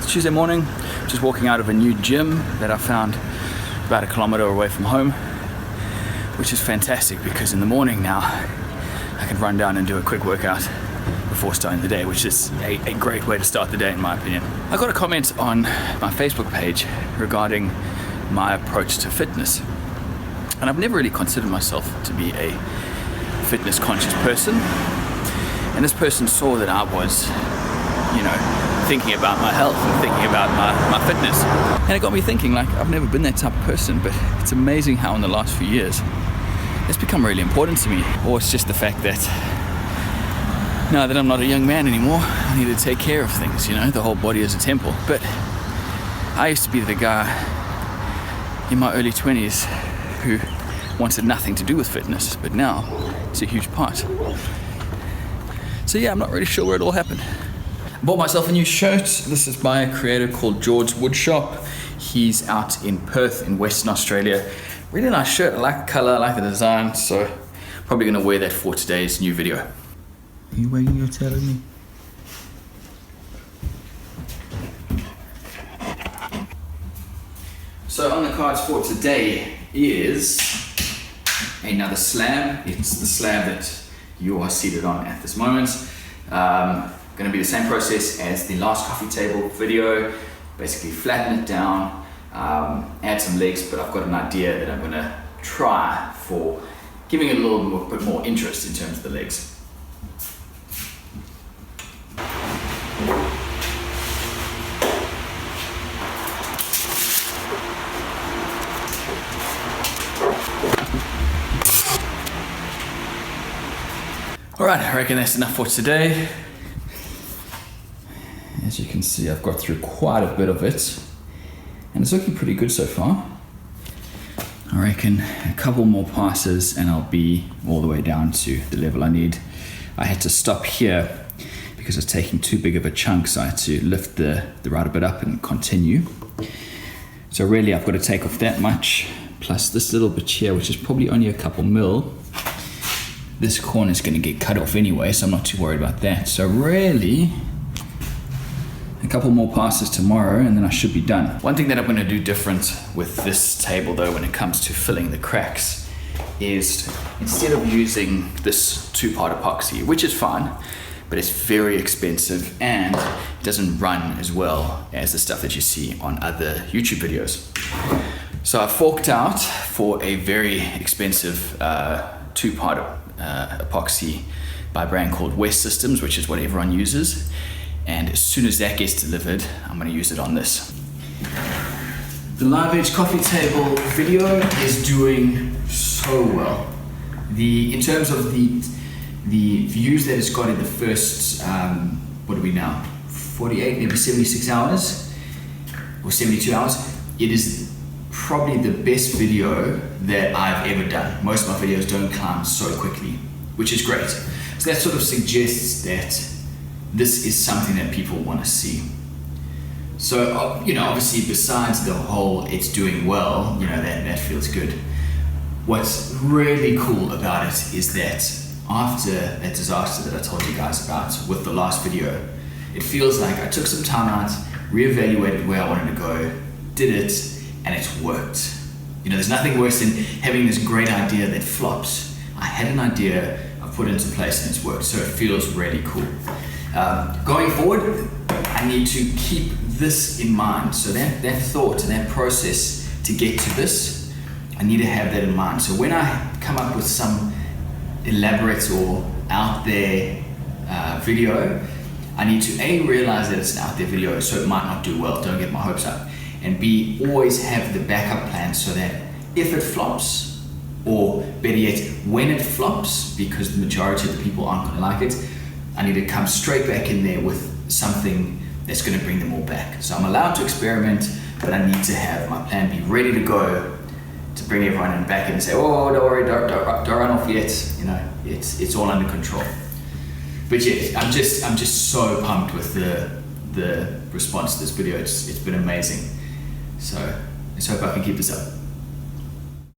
Tuesday morning, just walking out of a new gym that I found about 1 kilometer away from home, which is fantastic because in the morning now I can run down and do a quick workout before starting the day, which is a great way to start the day in my opinion. I got a comment on my Facebook page regarding my approach to fitness, and I've never really considered myself to be a fitness conscious person, and this person saw that I was, thinking about my health and thinking about my fitness, and it got me thinking, like, I've never been that type of person, but it's amazing how in the last few years it's become really important to me. Or it's just the fact that now that I'm not a young man anymore, I need to take care of things, the whole body is a temple. But I used to be the guy in my early 20s who wanted nothing to do with fitness, but now it's a huge part. So yeah, I'm not really sure where it all happened. Bought myself a new shirt. This is by a creator called George Woodshop. He's out in Perth in Western Australia. Really nice shirt. I like the color, I like the design, so probably gonna wear that for today's new video. Are you wagging your tail at me? So on the cards for today is another slab. It's the slab that you are seated on at this moment. Going to be the same process as the last coffee table video. Basically flatten it down, add some legs, but I've got an idea that I'm going to try for giving it a little bit more interest in terms of the legs. Alright, I reckon that's enough for today. As you can see, I've got through quite a bit of it, and it's looking pretty good so far. I reckon a couple more passes and I'll be all the way down to the level I need. I had to stop here because I was taking too big of a chunk, so I had to lift the right a bit up and continue. So really I've got to take off that much, plus this little bit here, which is probably only a couple mil. This corner is going to get cut off anyway, so I'm not too worried about that. So really, a couple more passes tomorrow and then I should be done. One thing that I'm going to do different with this table though when it comes to filling the cracks is, instead of using this 2-part epoxy, which is fine, but it's very expensive and it doesn't run as well as the stuff that you see on other YouTube videos. So I forked out for a very expensive 2-part epoxy by a brand called West Systems, which is what everyone uses. And as soon as that gets delivered, I'm going to use it on this. The Live Edge coffee table video is doing so well. In terms of the views that it's got in the first, what are we now? 48, maybe 76 hours or 72 hours. It is probably the best video that I've ever done. Most of my videos don't climb so quickly, which is great. So that sort of suggests that this is something that people want to see. So, obviously besides the whole it's doing well, that feels good. What's really cool about it is that after that disaster that I told you guys about with the last video, it feels like I took some time out, reevaluated where I wanted to go, did it, and it's worked. There's nothing worse than having this great idea that flops. I had an idea, I put it into place and it's worked, so it feels really cool. Going forward, I need to keep this in mind. So that thought and that process to get to this, I need to have that in mind. So when I come up with some elaborate or out there video, I need to A, realize that it's an out there video, so it might not do well, don't get my hopes up. And B, always have the backup plan so that if it flops, or better yet, when it flops, because the majority of the people aren't going to like it, I need to come straight back in there with something that's going to bring them all back. So I'm allowed to experiment, but I need to have my plan B ready to go to bring everyone in back in and say, oh, don't worry, don't run off yet. It's all under control. But yeah, I'm just so pumped with the response to this video. It's been amazing. So let's hope I can keep this up.